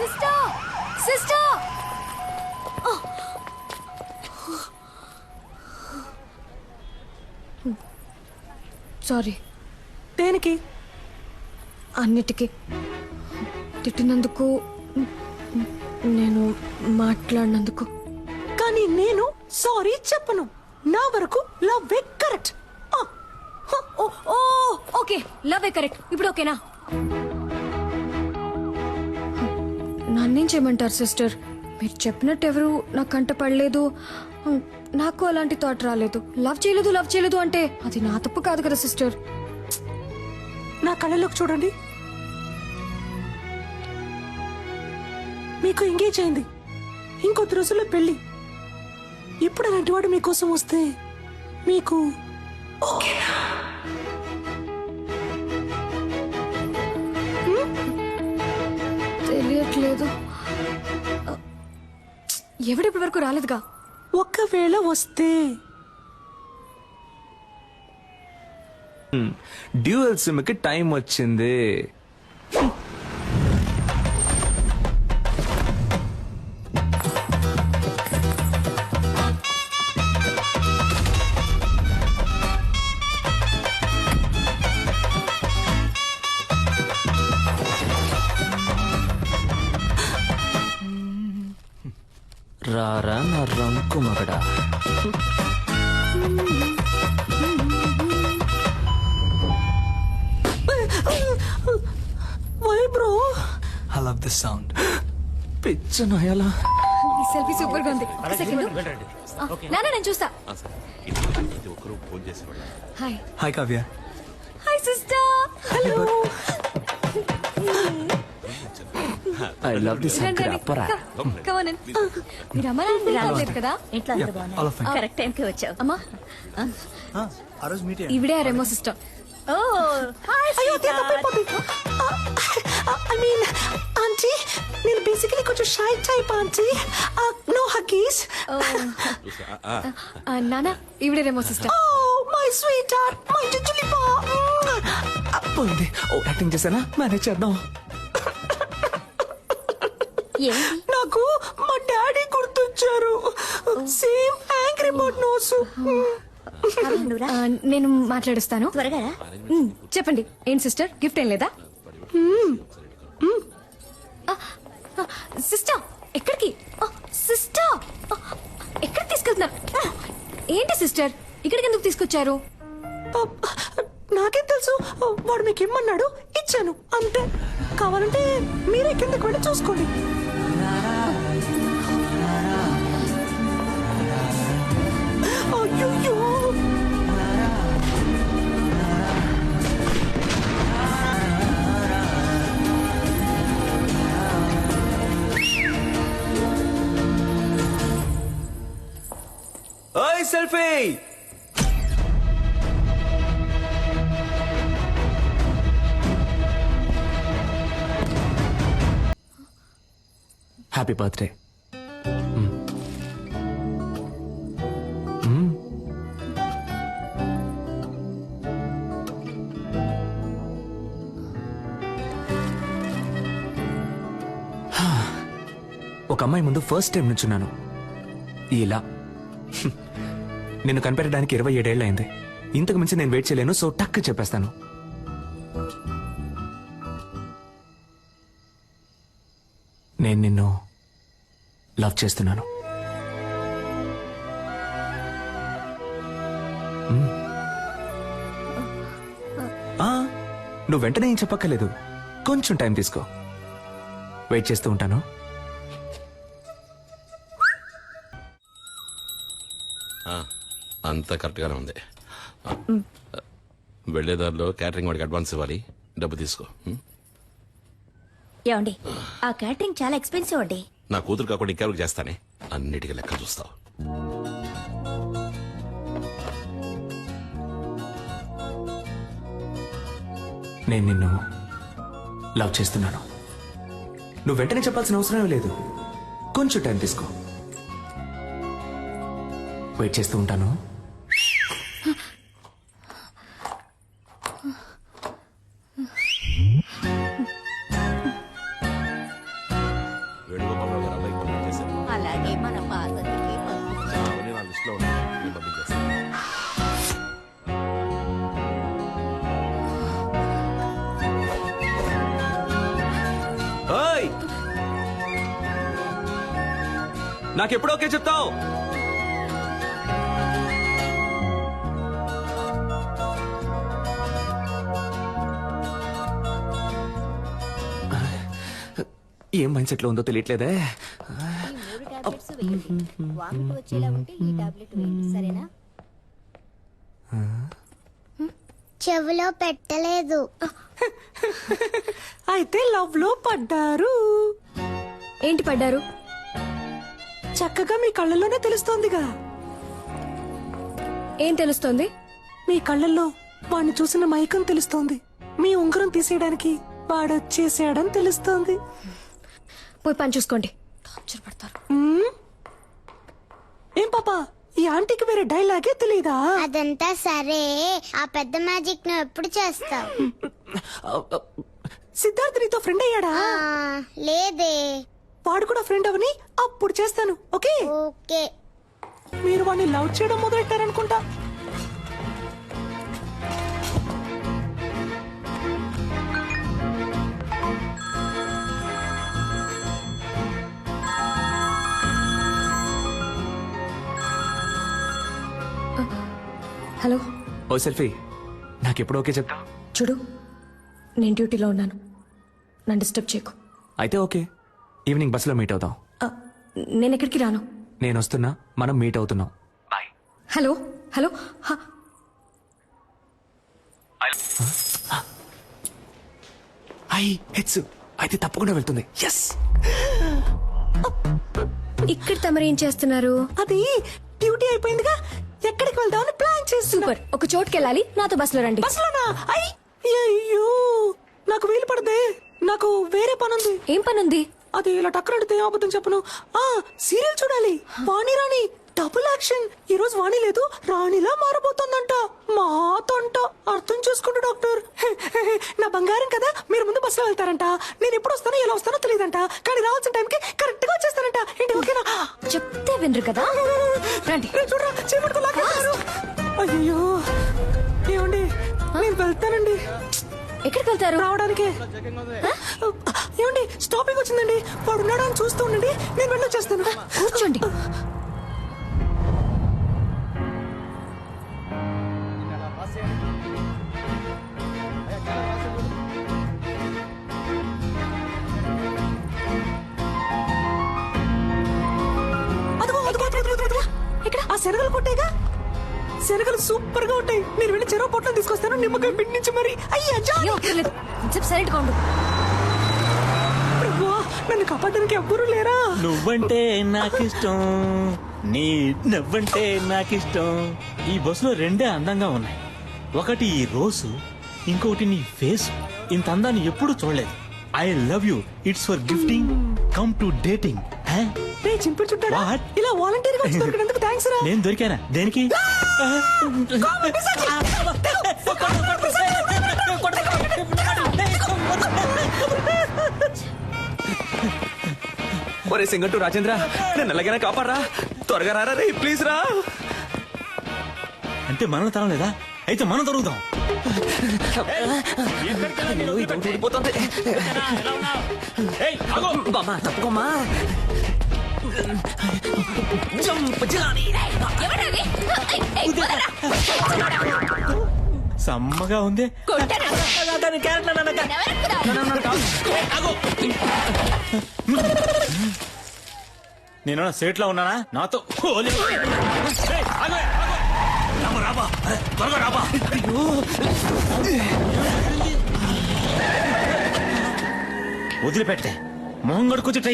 Sister sister sorry. దేనికి? అన్నిటికీ తిట్టినందుకు, నేను మాట్లాడినందుకు. కానీ నేను సారీ చెప్పను. నా వరకు love correct. Okay, love correct. ఇప్పుడు ఓకేనా? నన్నేం చేయమంటారు సిస్టర్? మీరు చెప్పినట్టు ఎవరు నా కంట పడలేదు, నాకు అలాంటి థాట్ రాలేదు. లవ్ చేయలేదు అంటే అది నా తప్పు కాదు కదా సిస్టర్. నా కళ్ళలోకి చూడండి. మీకు ఎంగేజ్ అయింది, ఇంకొద్ది రోజుల్లో పెళ్లి. ఇప్పుడు అలాంటి వాడు మీకోసం వస్తే మీకు ఓకేనా? తెలియట్లేదు. ఎవడిప్పటి వరకు రాలేదుగా. ఒకవేళ వస్తే డ్యూయల్ సిమ్ కి టైం వచ్చింది. రారా నా రంకు మగడా. Why bro? I love this sound. పిచ్చ నాయాలా. ఈ సెల్ఫీ సూపర్ గా ఉంది. ఒక సెకండ్. నాన్న నేను చూస్తా. Hi. Hi Kavya. Hi sister. Hello. I love this అప్పరా. మీరు అమ్మ నాన్న రాలేదు కదా? ఇంట్లో అంత బాగున్నా? All of fine. Correct time కి వచ్చావు. అమ్మా ఆ రోజు మీట్ ఇవిడే ఆ రెమో సిస్టర్. ఓ హాయ్ అయ్యో, అదే తప్పైపోతుంది. ఐ మీన్ ఆంటీ, నేను బేసికలీ కొంచెం shy type aunty. No huggies. నాన్న ఇవిడే Remo sister. Oh my sweetheart, my జుజులి పా. పోయింది. ఓ యాక్టింగ్ చేశానా? మేనేజ్ చేద్దాం. ఏంటి? నాకు మా డాడీ గుర్తొచ్చారు. Same angry bird nose. నువ్వురా, నేను మాట్లాడుస్తాను. త్వరగా రా. చెప్పండి, ఏంటి సిస్టర్, గిఫ్ట్ ఏం లేదా? సిస్టర్ ఎక్కడికి? సిస్టర్ ఎక్కడికి తీసుకెళ్తున్నారు? ఏంటి సిస్టర్, ఇక్కడికి ఎందుకు తీసుకొచ్చారు? నాకేం తెలుసు, వాడు మీకు ఇమ్మన్నాడు, ఇచ్చాను అంతే. కావాలంటే మీరే కిందకి వెళ్ళి చూసుకోండి. అయ్యో, ఓయ్ సెల్ఫీ. Happy birthday. ఒక అమ్మాయి ముందు ఫస్ట్ టైం నుంచున్నాను ఇలా. నిన్ను కనిపెట్టడానికి 27 ఏళ్ళు అయింది. ఇంతకు మించి నేను వెయిట్ చేయలేను, సో టక్ చెప్పేస్తాను. నేను నిన్ను లవ్ చేస్తున్నాను. నువ్వు వెంటనే ఏం చెప్పక్కర్లేదు, కొంచెం టైం తీసుకో. వెయిట్ చేస్తూ ఉంటాను. అంతా కరెక్ట్గానే ఉంది. వెళ్లేదారిలో క్యాటరింగ్ వాడికి అడ్వాన్స్ ఇవ్వాలి, డబ్బు తీసుకో. ఏమండి, ఆ క్యాటరింగ్ చాలా ఎక్స్పెన్సివ్ అండి. నా కూతురు కాకుండా ఇంకెవరికి చేస్తానే, అన్నిటికీ లెక్క చూస్తావు. నేను నిన్ను లవ్ చేస్తున్నాను. నువ్వు వెంటనే చెప్పాల్సిన అవసరం లేదు, కొంచెం టైం తీసుకో. వెయిట్ చేస్తూ ఉంటాను. వేణుగోపాలరావు గారు అబ్బాయికి పంపించేశారు. అలాగే మన పార్వతికి పంపించు. అవన్నీ నా లిస్ట్ లో ఉన్నాయి, నేను పంపించేస్తాను. ఓయ్ నాకెప్పుడు ఓకే చెప్తావు? ఏం మైండ్ సెట్ లో ఉందో తెలియట్లేదే. ఈ 3 టాబ్లెట్స్ వేయండి. వామిట్ వచ్చేలా ఉంటే ఈ టాబ్లెట్ వేయండి, సరేనా? చెవిలో పెట్టలేదు. అయితే లవ్ లో పడ్డారు. ఏంటి పడ్డారు? చక్కగా మీ కళ్ళల్లోనే తెలుస్తోందిగా. ఏం తెలుస్తోంది? మీ కళ్ళల్లో వాడిని చూసిన మైకం తెలుస్తోంది. మీ ఉంగరం తీసేయడానికి వాడొచ్చేసాడని తెలుస్తోంది. పోయి పని చూసుకోండి. టార్చర్ పడతారు. ఏం పాపా, ఈ ఆంటీకి వేరే డైలాగే తెలీదా? అదంతా సరే, ఆ పెద్ద మ్యాజిక్ నువ్వు ఎప్పుడు చేస్తావు? సిద్ధార్థ్ నీతో ఫ్రెండ్ అయ్యాడా? లేదే. వాడు కూడా ఫ్రెండ్ అవని అప్పుడు చేస్తాను. Okay okay. మీరు వాడిని లవ్ చేయడం మొదలెట్టారనుకుంటా. హలో, ఓ సెల్ఫీ నాకెప్పుడు ఓకే చెప్తావు? చూడు, నేను డ్యూటీలో ఉన్నాను. నన్ను డిస్టర్బ్ చేయకు. అయితే ఓకే, ఈవినింగ్ బస్సులో మీట్ అవుతాం. ఆ, నేను ఎక్కడికి రాను. నేను వస్తున్నా, మనం మీట్ అవుతున్నాం. బాయ్. హలో హలో హ, హెడ్స్ అయితే తప్పకుండా వెళ్తుంది. ఎస్. ఇక్కడ తమరేం చేస్తున్నారు? అది డ్యూటీ అయిపోయిందిగా, ఎక్కడికి వెళ్దామని ప్లాన్ చేస్తున్నా. సూపర్. ఒక చోటుకి వెళ్ళాలి, నాతో బస్సులో రండి. బస్సులోనా? అయ్యో, నాకు వీలు పడదే. నాకు వేరే పనుంది. ఏం పనుంది? అది ఇలా టక్కరంటే అబద్ధం చెప్పను. సీరియల్ చూడాలి. వాణి రాణి డబుల్ యాక్షన్. ఈ రోజు వాణి లేదు, రాణిలా మారబోతోందంట. మాతంట. అర్థం చేసుకుంటా డాక్టర్. నా బంగారం కదా, మీరు ముందు బస్సులో వెళ్తారంట. నేను ఎప్పుడు వస్తానో ఎలా వస్తానో తెలియదంట, కానీ రావాల్సిన టైంకి కరెక్ట్ గా వచ్చేస్తానంట. ఏంటి ఓకేనా? చెప్తే వినరు కదా. రండి. చూడరా, చేపట్టుకో లాగేస్తున్నారు. అయ్యో ఏమండి, నేను వెళ్తానండి. ఎక్కడికి వెళ్తారు? రావడానికి. ఏమండి, స్టాపింగ్ వచ్చిందండి. వాడు ఉన్నాడా అని చూస్తూ ఉండండి, నేను వెళ్ళొచ్చేస్తాను. కూర్చోండి. అదిగో, అదిగో, అదిగో, అదిగో, అదిగో. ఇక్కడ ఆ శనగలు కొట్టేగా. శనగలు సూపర్ గా ఉంటాయి. నేను వెళ్ళి చెరువు పొట్టం తీసుకొస్తాను, నిమ్మకాయ పిండి నుంచి మరి. అయ్యా ఏం అక్కర్లేదు. కొంచెం సైలెంట్గా ఉండు. ప్రభువా, నన్ను కాపాడడానికి ఎవ్వరూ లేరా? నువ్వంటే నాకిష్టం, నీ నవ్వంటే నాకిష్టం. ఈ బస్సులో రెండే అందంగా ఉన్నాయి. ఒకటి ఈ రోజు, ఇంకొకటి నీ ఫేస్. ఇంత అందాన్ని ఎప్పుడు చూడలేదు. I love you. It's for gifting, come to dating. రే చింపి చుట్టాడా? What? ఇలా వాలంటీర్ గా వచ్చి దొరికినందుకు థ్యాంక్స్ రా. నేను దొరికానా? దేనికి? ఒరే సింగట్టు రాజేంద్ర, నేను ఎలాగైనా కాపాడరా. త్వరగా రారా రే, ప్లీజ్ రా. అంటే మనం తరం లేదా? అయితే మనం దొరుకుతాం. ఊడిపోతుంది. బామ్మా తప్పుకోమ్మా. సమ్మగా ఉంది. నేను సేట్ లో ఉన్నానా? నాతో వదిలిపెట్టే మొహం గడుకొచ్చి ట్రై